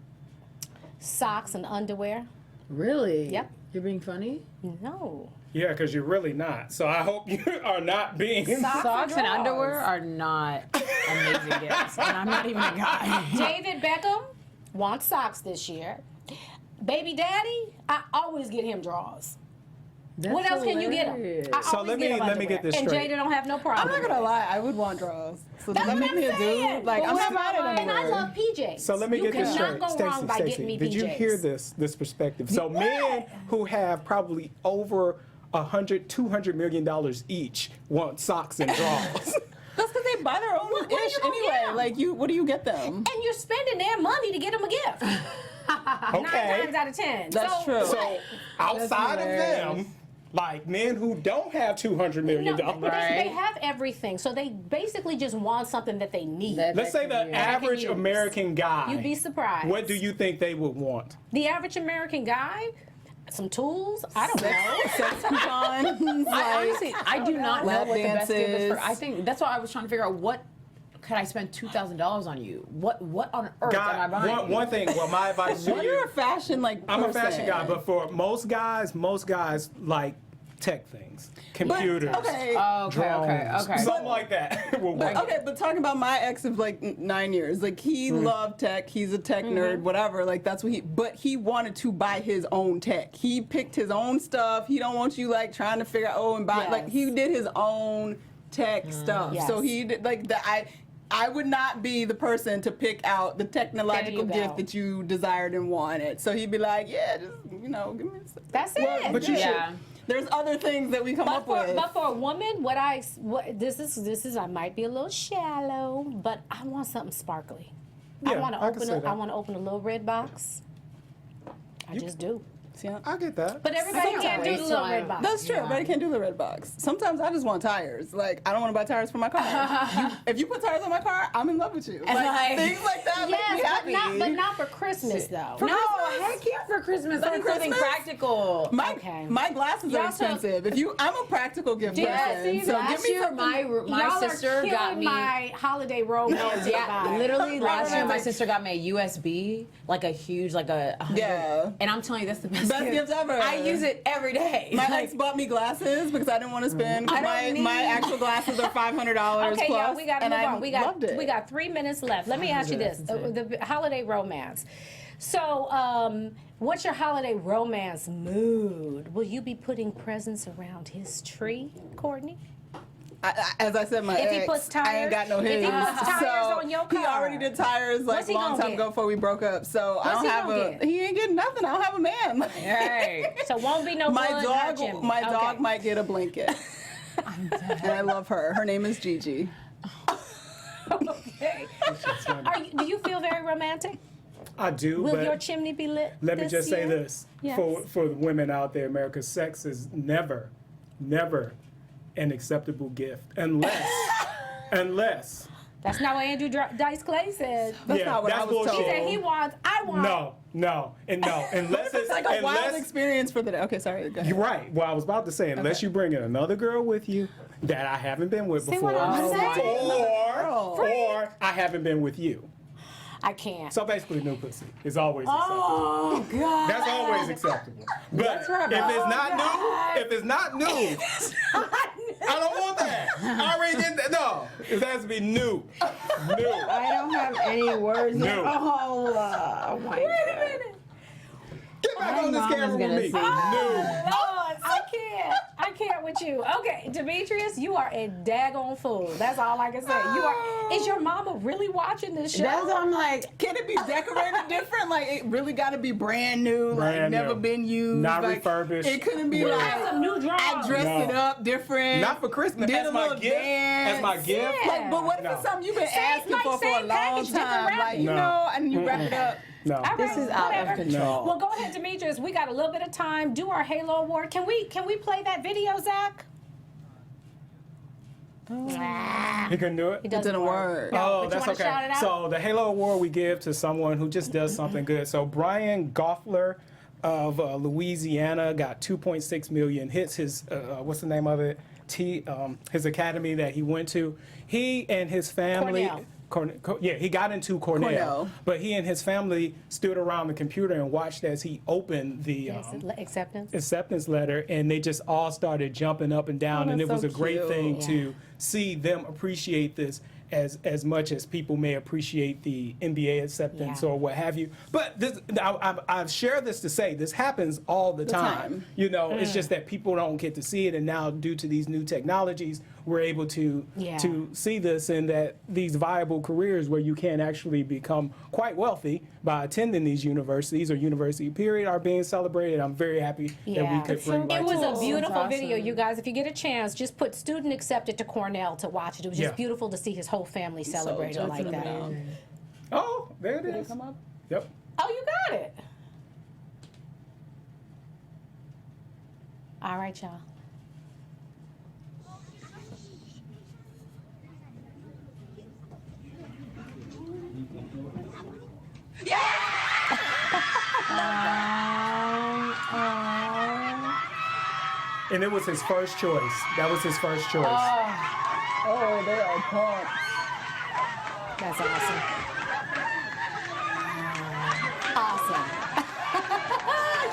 Socks and underwear. Really? Yep. You're being funny? No. Yeah, because you're really not. So I hope you are not being. Socks and drawers. underwear are not amazing gifts. And I'm not even a guy. David Beckham wants socks this year. Baby daddy, I always get him drawers. That's What else can you get him? hilarious. I So always let me- get him let me get underwear. this and straight. Jada don't have no problem. I'm not gonna with it. lie. I would want draws. So does That's that what make I'm me a saying. dude? Like But I'm what not mad at about- And I underwear. love PJs. So let me you get this cannot straight. go wrong by Stacey, getting me did you PJs. hear this perspective? So men who have probably over $200 million each want socks and drawers. That's because they buy their own What are you ish gonna get anyway. 'em? Like what do you get them? And you're spending their money to get them a gift. 9 times out of 10. That's so, true. So outside of hilarious. them, like men who don't have $200 million, No, they Right. have everything, so they basically just want something that they need. That- let's say the Yeah. average use. American guy. You'd be surprised. What do you think they would want? The average American guy, some tools. I don't know. Sex coupons. I honestly, I do not know lap what the best gift is for. dances. I think that's why I was trying to figure out what could I spend $2,000 on you? What on earth am I God, buying? one thing. Well, my advice to Well, you're you. a fashion like. I'm a person. fashion guy, but for most guys like tech things, computers, Okay. drones, okay. something like that. will work. Okay, but talking about my ex of like 9 years, like he loved tech, he's a tech nerd, whatever, like that's what but he wanted to buy his own tech. He picked his own stuff. He don't want you like trying to figure out, and buy, like he Yes. did his own tech stuff. Yes. So he did like I would not be the person to pick out the technological There you gift go. that you desired and wanted. So he'd be like, yeah, just, give me some. That's it. But you Yeah. There's other things that we come up with. But for a woman, this is I might be a little shallow, but I want something sparkly. I Yeah, want to I can say that. I want to open a little red box. I just do. See, I get that. But everybody think can't do wait the till little red box. that's true. Everybody can't do the red box. Sometimes I just want tires. Like, I don't want to buy tires for my car. If you put tires on my car, I'm in love with you. like- Things like that make me Yes, happy. but not for Christmas though. No, heck yeah, for Christmas. I need something Christmas? practical. My glasses are Y'all so- expensive. I'm a practical gift Yeah, person. see, So last give me year something. my Y'all sister are got killing me. my holiday romance. Yeah, vibe. literally last year my Like- sister got me a USB, like a huge, like a 100. Yeah. And I'm telling you, that's the best, Best gift ever. I use it every day. My Like, ex bought me glasses because I didn't want to spend. I don't My need- actual glasses are $500 Okay, plus. y'all, we got to and move I on. loved it. We got 3 minutes left. Let me ask you this: the holiday romance. So, what's your holiday romance mood? Will you be putting presents around his tree, Courtney? As I said, my If he ex, puts I ain't got no tires- if his. he puts tires so on your he car, already did tires like what's he a long gonna time get? ago before we broke up. So I What's don't he have gonna a. get? He ain't getting nothing. I don't have a man. Hey. So won't be no my blood, not Jimmy. dog. My Okay. dog might get a blanket. And I love her. Her name is Gigi. Okay. Do you feel very romantic? I do, Will but your chimney be lit? let me this just say year? this Yes. for the women out there, America, sex is never an acceptable gift unless That's not what Andrew Dice Clay said. That's not what I was bullshit. He said he wants. I want. No, unless It's like a wild unless, experience for the day. Okay, sorry. Go ahead. You're right. Well, I was about to say, unless Okay. you bring in another girl with you that I haven't been with See before, what I'm saying? or I haven't been with you. I can't. So basically, new pussy is always acceptable. Oh God. That's always acceptable. But That's right. if it's not new, I don't want that. I already did that. No, it has to be new. New. I don't have any words. No. Oh my Wait a minute. Get back My on this mom is camera gonna with me. see that. New. Lord, I can't with you. Okay, Demetrius, you are a daggone fool. That's all I can say. You are. Is your mama really watching this show? That's what I'm like. Can it be decorated different? Like it really got to be brand new, like Brand never new. been used, Not like, refurbished. It couldn't be Well- like Some new I drawers. dressed No. it up different. Not for Christmas. Did As a my little gift. dance. As my gift. Yeah. Like, but what if No. it's something you've been Same- asking like for a same long package, different time? Like, wrapping. you No. know, and you wrap it up. No. All right, This is out of whatever. control. Well, go ahead, Demetrius. We got a little bit of time. Do our Halo Award. Can we play that video, Zach? You can do it? It doesn't didn't work. No, Oh, but you that's wanna shout it okay. out? So the Halo Award we give to someone who just does something good. So Brian Goffler of Louisiana got 2.6 million hits. His what's the name of it? His academy that he went to. He and his family. Cornell. He got into Cornell. but he and his family stood around the computer and watched as he opened the Acceptance. acceptance letter, and they just all started jumping up and down, and it that's was so a great cute. thing Yeah. to see them appreciate this as much as people may appreciate the NBA acceptance Yeah. or what have you. But this, I've shared this to say this happens all the time. You know, it's just that people don't get to see it, and now due to these new technologies, we're able to Yeah. see this, and that these viable careers where you can actually become quite wealthy by attending these universities or university period are being celebrated. I'm very happy that we Yeah. could bring It light was to a this. beautiful That's video, awesome. you guys. If you get a chance, just put student accepted to Cornell to watch it. It was just Yeah. beautiful to see his whole family celebrate it like that. Oh, there it is. Come up. Yep. Oh, you got it. All right, y'all. And it was his first choice. That was his first choice. Oh, they are pumped. That's awesome. Awesome.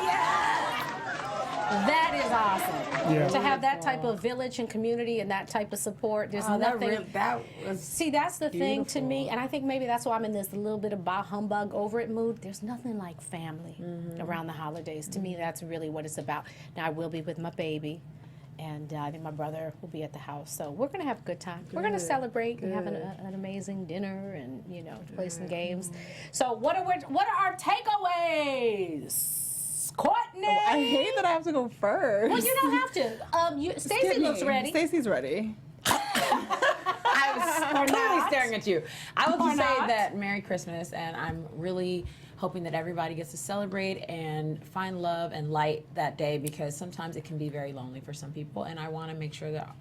Yes! That is awesome. Yeah. To have that type of village and community and that type of support, there's nothing. that was See, that's the thing to me, and I think maybe that's why I'm in this little bit of bah humbug over it mood. There's nothing like family around the holidays. To me, that's really what it's about. Now, I will be with my baby And I think my brother will be at the house. So we're going to have a good time. We're going to celebrate and have an amazing dinner and, play some games. So what are our takeaways? Courtney? I hate that I have to go first. Well, you don't have to. Stacey looks ready. Stacey's ready. I was totally staring at you. I will Or just say not. that Merry Christmas, and I'm really hoping that everybody gets to celebrate and find love and light that day, because sometimes it can be very lonely for some people, and I want to make sure that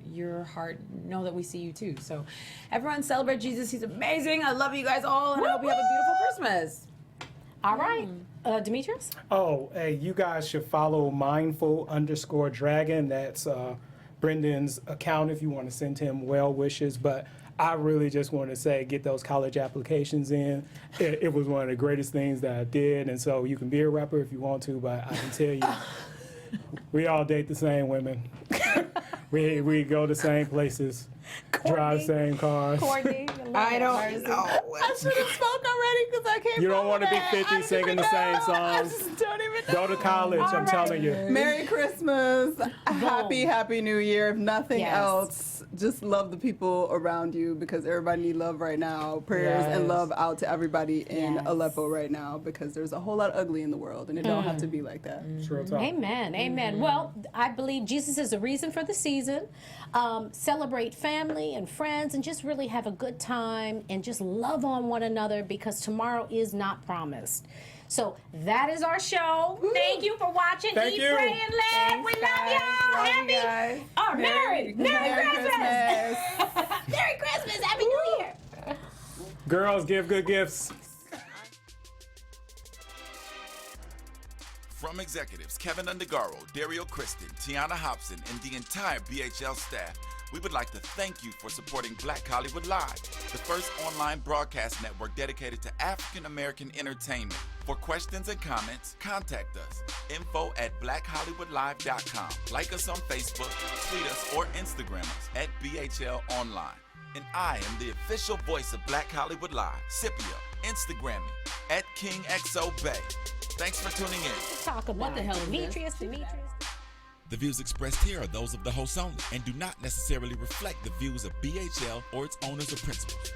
your heart know that we see you too. So everyone celebrate Jesus. He's amazing. I love you guys all, and I hope you have a beautiful Christmas. All right. Demetrius? Oh, hey, you guys should follow mindful_dragon. That's Brendan's account if you want to send him well wishes. But I really just want to say, get those college applications in. It was one of the greatest things that I did. And so you can be a rapper if you want to, but I can tell you, we all date the same women. we go to same places, drive same cars. Courtney? I don't know. I should have spoke already because I can't. You don't want to be 50 I singing the same I songs. just don't even know. Go to college, I'm telling you. Merry Christmas. Happy New Year. If nothing Yes. else, just love the people around you, because everybody need love right now. Prayers and Yes. love out to everybody in Yes. Aleppo right now, because there's a whole lot of ugly in the world, and it don't have to be like that. Real talk. Amen. Amen. Well, I believe Jesus is the reason for the season. Celebrate family and friends and just really have a good time and just love on one another, because tomorrow is not promised. So that is our show. Thank you for watching. Thank Eat, you. Pray, and Live. We love y'all. Love you Happy. guys. Oh, Merry Christmas. Christmas. Merry Christmas. Happy New Year. Girls, give good gifts. From executives Kevin Undergaro, Dario Kristen, Tiana Hobson, and the entire BHL staff, we would like to thank you for supporting Black Hollywood Live, the first online broadcast network dedicated to African American entertainment. For questions and comments, contact us. info@blackhollywoodlive.com. Like us on Facebook, tweet us, or Instagram us at BHL Online. And I am the official voice of Black Hollywood Live, Scipio. Instagram me at KingXOBay. Thanks for tuning in. Talk about What the hell is this? Demetrius. The views expressed here are those of the host only and do not necessarily reflect the views of BHL or its owners or principals.